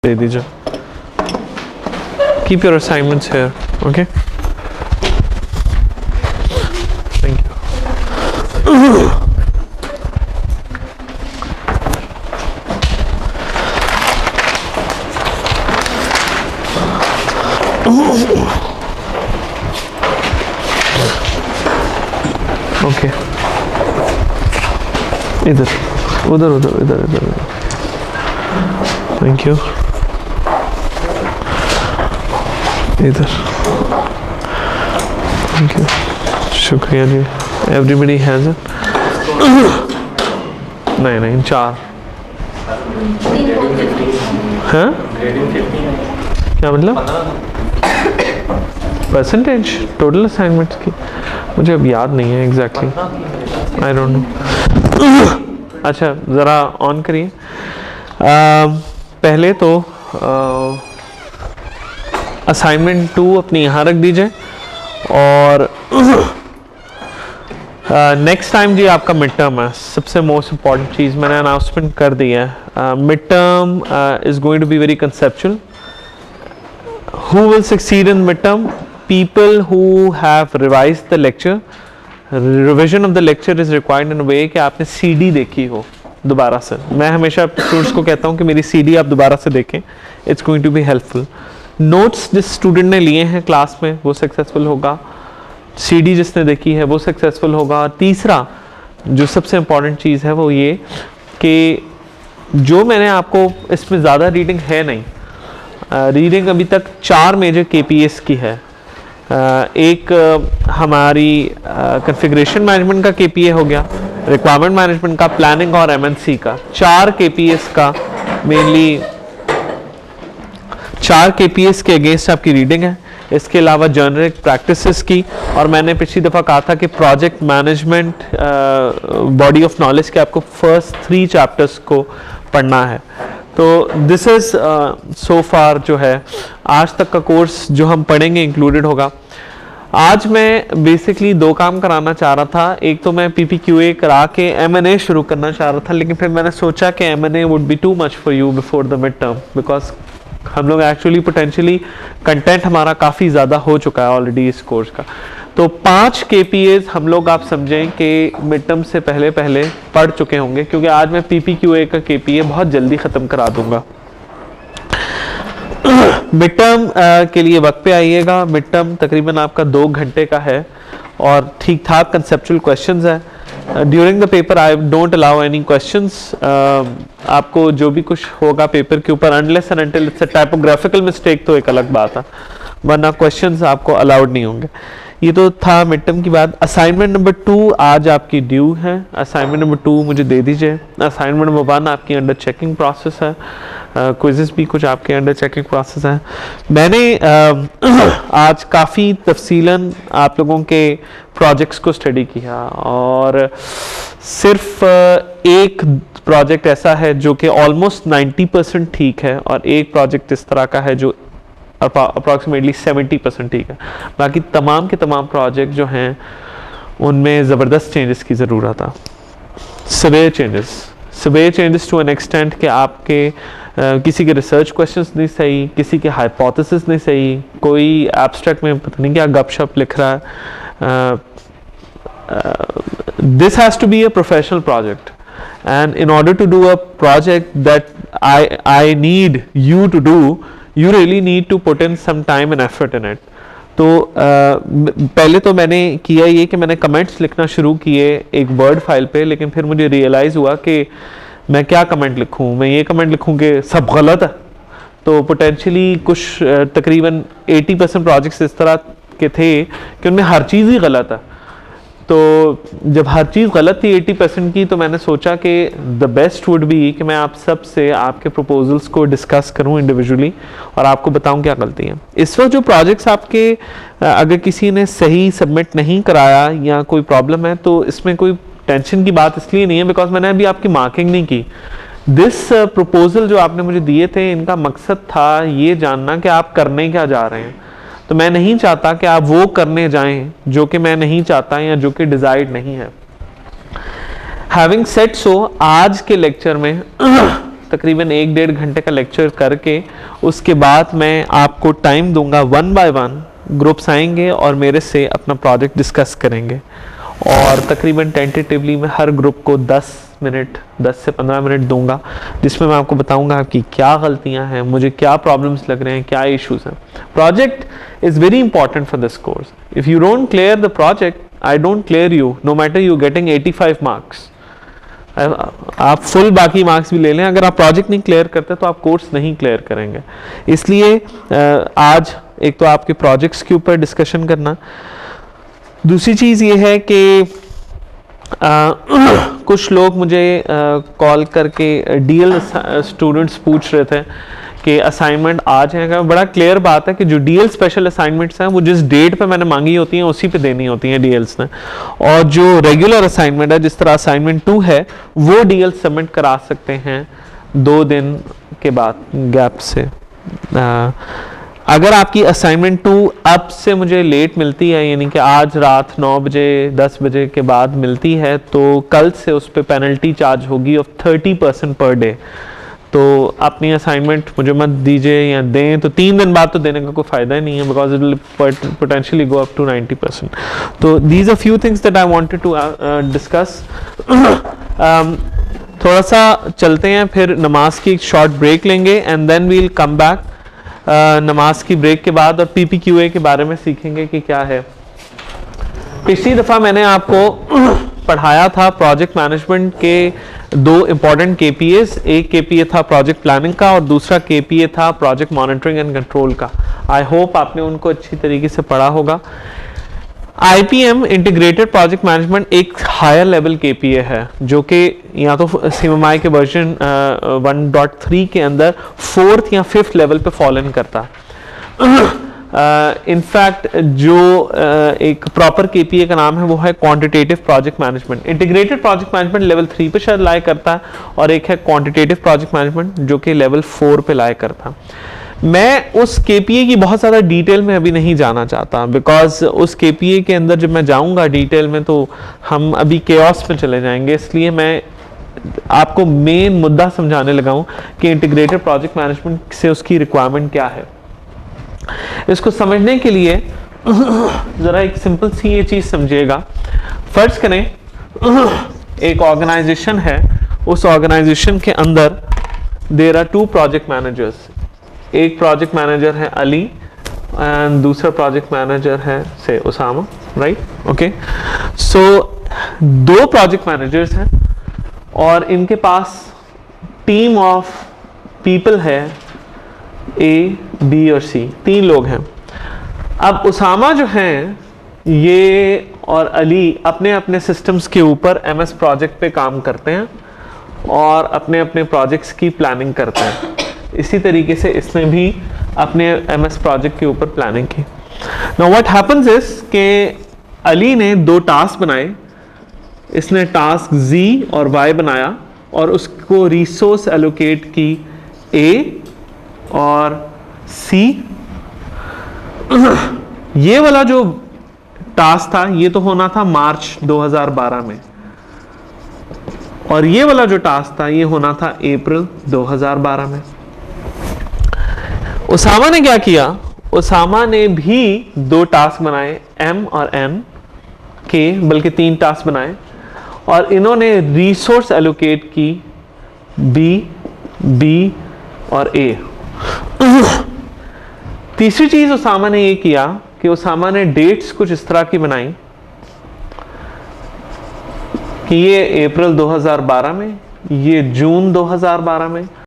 दे दीजिए. Keep your assignments here, okay? Thank you. Okay. इधर, उधर, उधर, इधर, इधर. Thank you. इधर. Thank you. शुक्रिया जी. Everybody has it. नहीं 4. हाँ? क्या मतलब? परसेंटेज टोटल असाइनमेंट्स की मुझे अब याद नहीं है एग्जैक्टली. I don't know. अच्छा ज़रा ऑन करिए. पहले तो असाइनमेंट 2 अपनी यहाँ रख दीजिए और नेक्स्ट टाइम जी आपका मिड टर्म है. सबसे मोस्ट इम्पॉर्टेंट चीज़ मैंने अनाउंसमेंट कर दी है. Mid term is going to be very conceptual. Who will succeed in midterm? People who have revised the lecture. Revision of the lecture is required in a way कि आपने CD देखी हो दोबारा से. मैं हमेशा स्टूडेंट्स को कहता हूँ कि मेरी CD आप दोबारा से देखें. It's going to be helpful. Notes जिस स्टूडेंट ने लिए हैं क्लास में वो सक्सेसफुल होगा. CD जिसने देखी है वो सक्सेसफुल होगा. तीसरा जो सबसे इम्पॉर्टेंट चीज़ है वो ये कि जो मैंने आपको इसमें ज़्यादा रीडिंग है नहीं. रीडिंग अभी तक 4 मेजर KPS की है. एक हमारी कॉन्फ़िगरेशन मैनेजमेंट का KPA हो गया, रिक्वायरमेंट मैनेजमेंट का, प्लानिंग और MNC का. 4 KPS का मेनली 4 KPS के अगेंस्ट आपकी रीडिंग है. इसके अलावा जर्नलिक प्रैक्टिसेस की, और मैंने पिछली दफ़ा कहा था कि project management body of knowledge के आपको फर्स्ट 3 चैप्टर्स को पढ़ना है. तो दिस इज़ सो फार जो है आज तक का कोर्स जो हम पढ़ेंगे इंक्लूडेड होगा. आज मैं बेसिकली 2 काम कराना चाह रहा था. एक तो मैं PPQA करा के M&A शुरू करना चाह रहा था, लेकिन फिर मैंने सोचा कि M&A would be too much for you before the mid term, because हम लोग एक्चुअली पोटेंशियली कंटेंट हमारा काफ़ी ज़्यादा हो चुका है ऑलरेडी इस कोर्स का. तो 5 KPAs हम लोग आप समझें कि मिड टर्म से पहले पढ़ चुके होंगे, क्योंकि आज मैं PPQA का KPA बहुत जल्दी ख़त्म करा दूंगा. मिड टर्म के लिए वक्त पे आइएगा. मिड टर्म तकरीबन आपका 2 घंटे का है और ठीक ठाक कंसेप्चुअल क्वेश्चंस है. During the paper I don't allow any questions. आपको जो भी कुछ होगा पेपर के ऊपर, unless and until it's a typographical mistake तो एक अलग बात है, वरना क्वेश्चंस आपको अलाउड नहीं होंगे. ये तो था मिड टर्म की बात. असाइनमेंट नंबर 2 आज आपकी ड्यू है. असाइनमेंट नंबर 2 मुझे दे दीजिए. असाइनमेंट नंबर 1 आपकी अंडर चेकिंग प्रोसेस है. क्विज़ेस भी कुछ आपके अंडर चेकिंग प्रोसेस है. मैंने आज काफ़ी तफसीलन आप लोगों के प्रोजेक्ट्स को स्टडी किया और सिर्फ एक प्रोजेक्ट ऐसा है जो कि ऑलमोस्ट 90% ठीक है और एक प्रोजेक्ट इस तरह का है जो अप्रॉक्सीमेटली 70% ठीक है. बाकी तमाम के तमाम प्रोजेक्ट जो हैं उनमें ज़बरदस्त चेंजेस की ज़रूरत है. Severe changes to an extent कि आपके किसी के रिसर्च क्वेश्चंस नहीं सही, किसी के हाइपोथेसिस नहीं सही, कोई एब्स्ट्रैक्ट में पता नहीं क्या गपशप लिख रहा है. This has to be a professional project, and in order to do a project that I need you to do, you really need to put in some time and effort in it. तो पहले तो मैंने किया ये कि मैंने comments लिखना शुरू किए एक वर्ड फाइल पे, लेकिन फिर मुझे रियलाइज़ हुआ कि मैं क्या कमेंट लिखूँ. मैं ये कमेंट लिखूँ कि सब गलत है, तो पोटेंशियली कुछ तकरीबन 80% प्रोजेक्ट्स इस तरह के थे कि उनमें हर चीज़ ही गलत है. तो जब हर चीज़ गलत थी 80% की, तो मैंने सोचा कि द बेस्ट वुड बी कि मैं आप सब से आपके प्रपोजल्स को डिस्कस करूं इंडिविजुअली और आपको बताऊं क्या गलती है. इस वक्त जो प्रोजेक्ट्स आपके अगर किसी ने सही सबमिट नहीं कराया या कोई प्रॉब्लम है तो इसमें कोई टेंशन की बात इसलिए नहीं है बिकॉज मैंने अभी आपकी मार्किंग नहीं की. दिस प्रपोजल जो आपने मुझे दिए थे इनका मकसद था ये जानना कि आप करने क्या जा रहे हैं. तो मैं नहीं चाहता कि आप वो करने जाएं जो कि मैं नहीं चाहता या जो कि डिजायर्ड नहीं है. हैविंग सेड सो, आज के लेक्चर में तकरीबन 1-1.5 घंटे का लेक्चर करके उसके बाद मैं आपको टाइम दूंगा, 1 बाय 1 ग्रुप्स आएंगे और मेरे से अपना प्रोजेक्ट डिस्कस करेंगे। और तकरीबन टेंटेटिवली मैं हर ग्रुप को 10 से 15 मिनट दूंगा, जिसमें मैं आपको बताऊंगा आपकी क्या गलतियां हैं, मुझे क्या प्रॉब्लम्स लग रहे हैं, क्या इश्यूज हैं। Project is very important for this course. If you don't clear the project, I don't clear you, no matter you getting 85 marks. आप फुल बाकी मार्क्स भी ले लें, अगर आप प्रोजेक्ट नहीं क्लियर करते तो आप कोर्स नहीं क्लियर करेंगे। इसलिए आज एक तो आपके प्रोजेक्ट्स के ऊपर डिस्कशन करना, दूसरी चीज़ ये है कि कुछ लोग मुझे कॉल करके डीएल स्टूडेंट्स पूछ रहे थे कि असाइनमेंट आ जाएगा। बड़ा क्लियर बात है कि जो डीएल स्पेशल असाइनमेंट्स हैं वो जिस डेट पे मैंने मांगी होती हैं उसी पे देनी होती हैं डीएल्स ने, और जो रेगुलर असाइनमेंट है, जिस तरह असाइनमेंट 2 है, वो डीएल सबमिट करा सकते हैं 2 दिन के बाद गैप से। अगर आपकी असाइनमेंट 2 अब से मुझे लेट मिलती है, यानी कि आज रात 9 बजे 10 बजे के बाद मिलती है, तो कल से उस पर पेनल्टी चार्ज होगी ऑफ 30% पर डे। तो अपनी असाइनमेंट मुझे मत दीजिए या दें तो 3 दिन बाद तो देने का कोई फ़ायदा ही नहीं है, because it will potentially go up to 90%। तो these are few things that I wanted to discuss. थोड़ा सा चलते हैं, फिर नमाज की एक शॉर्ट ब्रेक लेंगे and then we will come back नमाज की ब्रेक के बाद, और पीपीक्यूए के बारे में सीखेंगे कि क्या है। पिछली दफ़ा मैंने आपको पढ़ाया था प्रोजेक्ट मैनेजमेंट के 2 इंपॉर्टेंट केपीएस। एक केपीए था प्रोजेक्ट प्लानिंग का और दूसरा केपीए था प्रोजेक्ट मॉनिटरिंग एंड कंट्रोल का। आई होप आपने उनको अच्छी तरीके से पढ़ा होगा। आईपीएम इंटीग्रेटेड प्रोजेक्ट मैनेजमेंट एक हायर लेवल केपीए है, जो कि या तो सीएमएमआई के वर्जन 1.3 के अंदर 4th या 5th लेवल पे फॉल इन करता है। इनफैक्ट जो एक प्रॉपर केपीए का नाम है वो है quantitative project management. Integrated project management level 3 पे शायद लाए करता है, और एक है क्वांटिटेटिव प्रोजेक्ट मैनेजमेंट जो कि लेवल 4 पे लाए करता। मैं उस केपीए की बहुत ज़्यादा डिटेल में अभी नहीं जाना चाहता, बिकॉज उस केपीए के अंदर जब मैं जाऊंगा डिटेल में तो हम अभी केओस में चले जाएंगे। इसलिए मैं आपको मेन मुद्दा समझाने लगा हूं कि इंटीग्रेटेड प्रोजेक्ट मैनेजमेंट से उसकी रिक्वायरमेंट क्या है। इसको समझने के लिए ज़रा एक सिंपल सी ये चीज़ समझिएगा। फर्ज करें एक ऑर्गेनाइजेशन है, उस ऑर्गेनाइजेशन के अंदर देयर आर 2 प्रोजेक्ट मैनेजर्स। एक प्रोजेक्ट मैनेजर है अली एंड दूसरा प्रोजेक्ट मैनेजर है से उसामा, राइट? ओके, सो 2 प्रोजेक्ट मैनेजर्स हैं और इनके पास टीम ऑफ पीपल है ए, बी और सी, 3 लोग हैं। अब उसामा जो हैं ये और अली अपने अपने सिस्टम्स के ऊपर एमएस प्रोजेक्ट पे काम करते हैं और अपने अपने प्रोजेक्ट्स की प्लानिंग करते हैं। इसी तरीके से इसने भी अपने एमएस प्रोजेक्ट के ऊपर प्लानिंग की। नाउ व्हाट हैपेंस इज कि अली ने 2 टास्क बनाए। इसने टास्क Z और Y बनाया और उसको रिसोर्स एलोकेट की A और C। ये वाला जो टास्क था ये तो होना था मार्च 2012 में, और ये वाला जो टास्क था ये होना था अप्रैल 2012 में। उसामा ने क्या किया? उसामा ने भी 2 टास्क बनाए, M और N के, बल्कि 3 टास्क बनाए, और इन्होंने रिसोर्स एलोकेट की B और A। तीसरी चीज उसामा ने ये किया कि उसामा ने डेट्स कुछ इस तरह की बनाई कि ये अप्रैल 2012 में, ये जून 2012 में